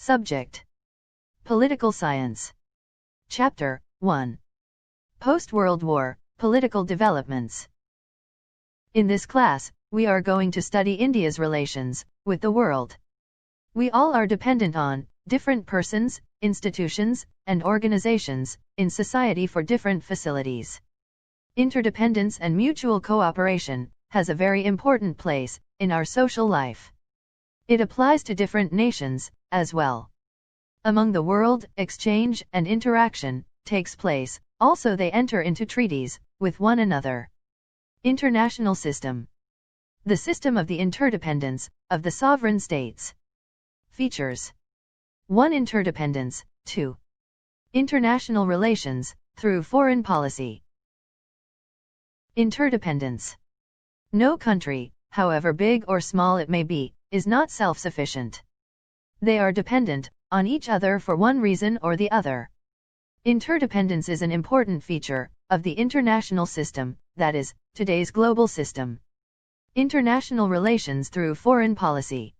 Subject: Political Science. Chapter 1. Post-World War, Political Developments. In this class, we are going to study India's relations with the world. We all are dependent on different persons, institutions, and organizations in society for different facilities. Interdependence and mutual cooperation has a very important place in our social life. It applies to different nations as well. Among the world, exchange and interaction takes place, also they enter into treaties with one another. International system. The system of the interdependence of the sovereign states. Features: 1. Interdependence. 2. International relations through foreign policy. Interdependence. No country, however big or small it may be, is not self-sufficient. They are dependent on each other for one reason or the other. Interdependence is an important feature of the international system, that is, today's global system. International relations through foreign policy.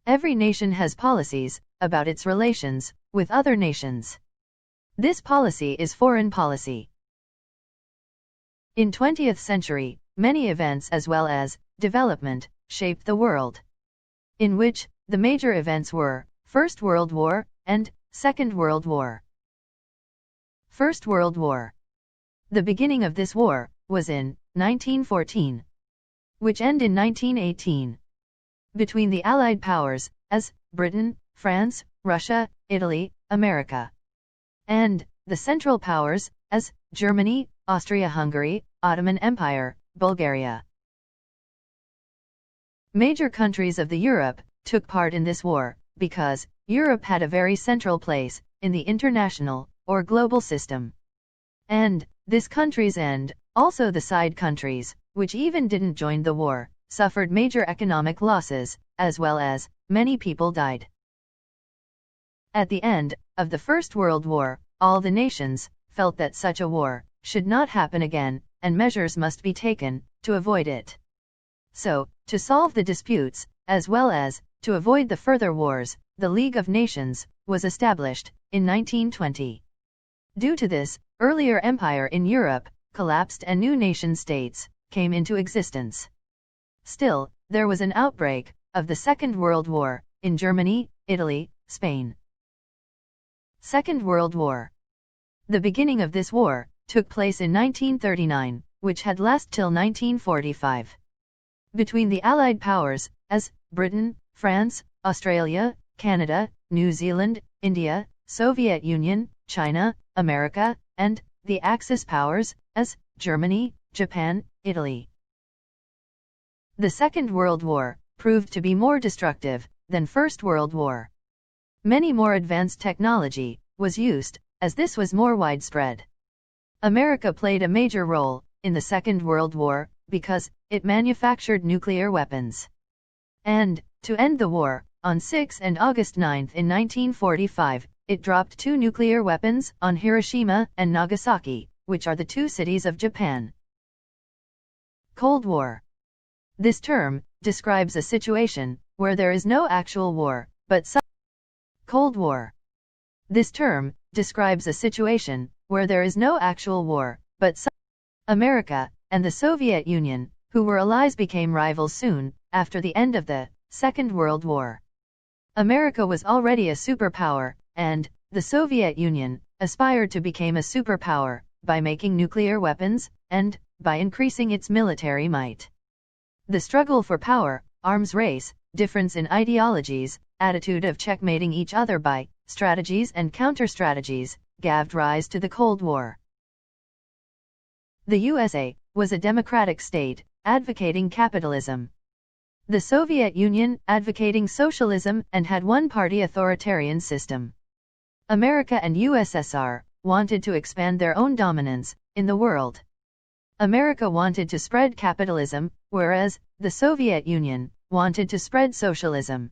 Every nation has policies about its relations with other nations. This policy is foreign policy. In 20th century, many events as well as development shaped the world, in which the major events were First World War and Second World War. First World War. The beginning of this war was in 1914, which ended in 1918, between the Allied powers, as Britain, France, Russia, Italy, America, and the Central Powers, as Germany, Austria-Hungary, Ottoman Empire, Bulgaria. Major countries of Europe took part in this war, because Europe had a very central place in the international or global system. And these countries and also the side countries, which even didn't join the war, suffered major economic losses, as well as many people died. At the end of the First World War, all the nations felt that such a war should not happen again, and measures must be taken to avoid it. So, to solve the disputes, as well as to avoid the further wars, the League of Nations was established in 1920. Due to this, earlier empire in Europe collapsed and new nation-states came into existence. Still, there was an outbreak of the Second World War in Germany, Italy, Spain. Second World War. The beginning of this war took place in 1939, which had lasted till 1945. Between the Allied powers, as Britain, France, Australia, Canada, New Zealand, India, Soviet Union, China, America, and the Axis powers, as Germany, Japan, Italy. The Second World War proved to be more destructive than First World War. Many more advanced technology was used, as this was more widespread. America played a major role in the Second World War because it manufactured nuclear weapons. And, to end the war, on 6 and August 9 in 1945, it dropped 2 nuclear weapons on Hiroshima and Nagasaki, which are the 2 cities of Japan. Cold War. This term describes a situation where there is no actual war, but Cold War. This term describes a situation where there is no actual war, but America and the Soviet Union, who were allies, became rivals soon after the end of the Second World War. America was already a superpower, and the Soviet Union aspired to become a superpower by making nuclear weapons and by increasing its military might. The struggle for power, arms race, difference in ideologies, attitude of checkmating each other by strategies and counter-strategies, gave rise to the Cold War. The USA was a democratic state, advocating capitalism. The Soviet Union advocating socialism and had one-party authoritarian system. America and USSR wanted to expand their own dominance in the world. America wanted to spread capitalism, whereas the Soviet Union wanted to spread socialism.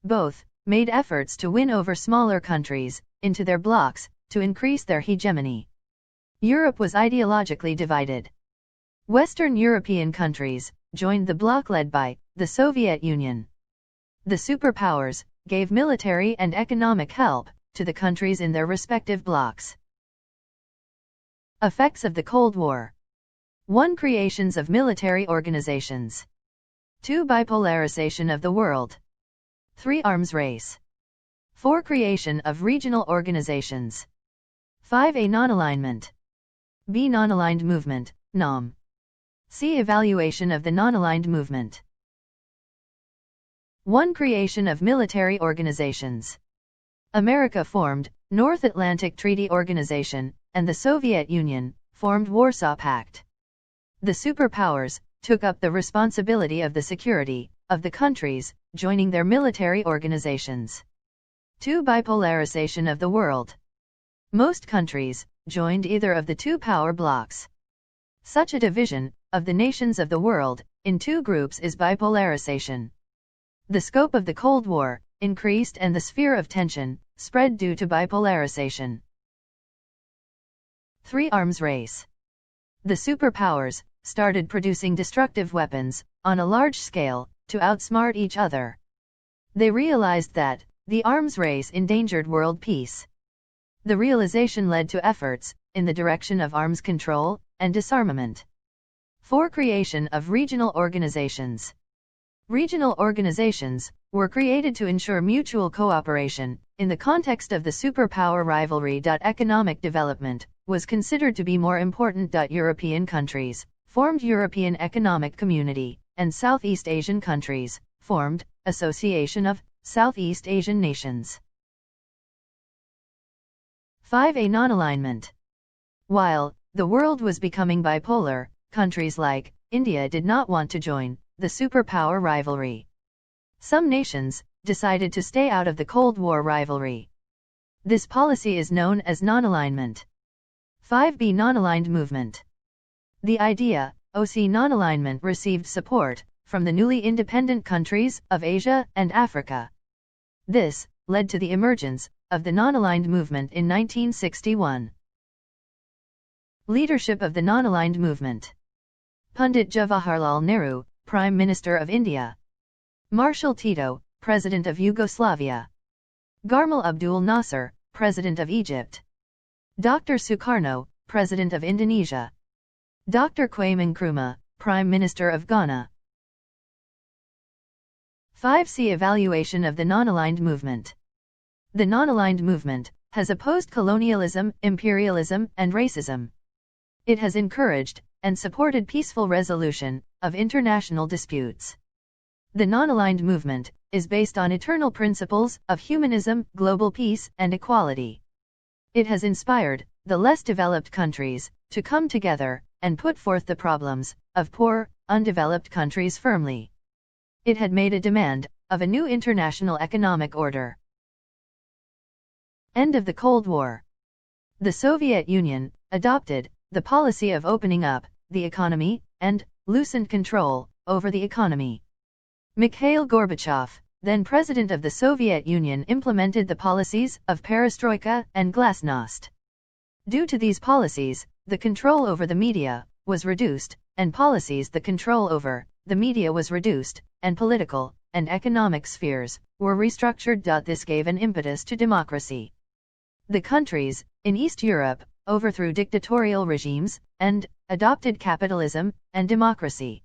Both made efforts to win over smaller countries into their blocs to increase their hegemony. Europe was ideologically divided. Western European countries joined the bloc led by the Soviet Union. The superpowers gave military and economic help to the countries in their respective blocs. Effects of the Cold War. 1. Creations of military organizations. 2. Bipolarization of the world. 3. Arms race. 4. Creation of regional organizations. 5. A non-alignment. B. Non-aligned movement, NAM. C. Evaluation of the non-aligned movement. 1. Creation of military organizations. America formed North Atlantic Treaty Organization, and the Soviet Union formed Warsaw Pact. The superpowers took up the responsibility of the security of the countries joining their military organizations. 2. Bipolarization of the world. Most countries joined either of the two power blocs. Such a division of the nations of the world in two groups is bipolarization. The scope of the Cold War increased and the sphere of tension spread due to bipolarization. 3. Arms race. The superpowers started producing destructive weapons on a large scale to outsmart each other. They realized that the arms race endangered world peace. The realization led to efforts in the direction of arms control and disarmament. 4. Creation of regional organizations. Regional organizations were created to ensure mutual cooperation in the context of the superpower rivalry. Economic development was considered to be more important. European countries formed European Economic Community, and Southeast Asian countries formed Association of Southeast Asian Nations. 5. A non-alignment. While the world was becoming bipolar, countries like India did not want to join the superpower rivalry. Some nations decided to stay out of the Cold War rivalry. This policy is known as non-alignment. 5b. Non-aligned movement. The idea of non-alignment received support from the newly independent countries of Asia and Africa. This led to the emergence of the non-aligned movement in 1961. Leadership of the non-aligned movement. Pandit Jawaharlal Nehru, Prime Minister of India. Marshal Tito, President of Yugoslavia. Gamal Abdul Nasser, President of Egypt. Dr. Sukarno, President of Indonesia. Dr. Kwame Nkrumah, Prime Minister of Ghana. 5c. Evaluation of the non-aligned movement. The non-aligned movement has opposed colonialism, imperialism, and racism. It has encouraged and supported peaceful resolution of international disputes. The non-aligned movement is based on eternal principles of humanism, global peace, and equality. It has inspired the less developed countries to come together and put forth the problems of poor, undeveloped countries firmly. It had made a demand of a new international economic order. End of the Cold War. The Soviet Union adopted the policy of opening up the economy and loosened control over the economy. Mikhail Gorbachev, then President of the Soviet Union, implemented the policies of perestroika and glasnost. Due to these policies, the control over the media was reduced, and the control over the media was reduced, and political and economic spheres were restructured. This gave an impetus to democracy. The countries in East Europe overthrew dictatorial regimes and adopted capitalism and democracy.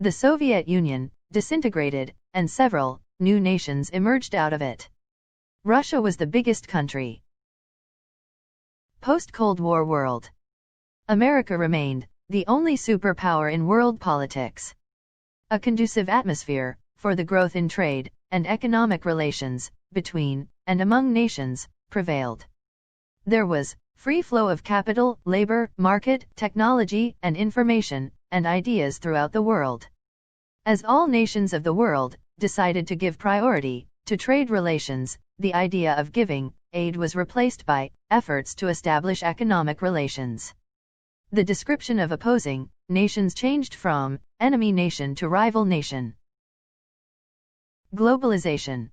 The Soviet Union disintegrated, and several new nations emerged out of it. Russia was the biggest country. Post-Cold War world. America remained the only superpower in world politics. A conducive atmosphere for the growth in trade and economic relations between and among nations prevailed. There was free flow of capital, labor, market, technology, and information, and ideas throughout the world. As all nations of the world decided to give priority to trade relations, the idea of giving aid was replaced by efforts to establish economic relations. The description of opposing nations changed from enemy nation to rival nation. Globalization.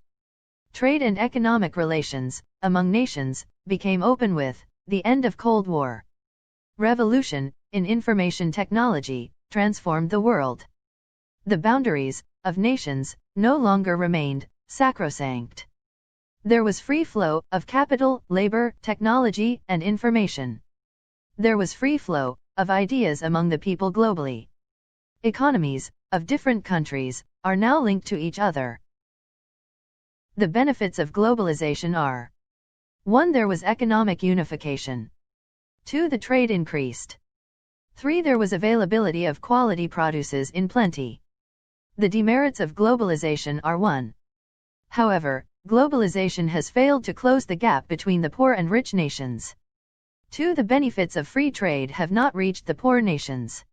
Trade and economic relations among nations became open with the end of Cold War. Revolution in information technology transformed the world. The boundaries of nations no longer remained sacrosanct. There was free flow of capital, labor, technology, and information. There was free flow of ideas among the people globally. Economies of different countries are now linked to each other. The benefits of globalization are: 1. There was economic unification. 2. The trade increased. 3. There was availability of quality produces in plenty. The demerits of globalization are: 1. However, globalization has failed to close the gap between the poor and rich nations. 2. The benefits of free trade have not reached the poor nations.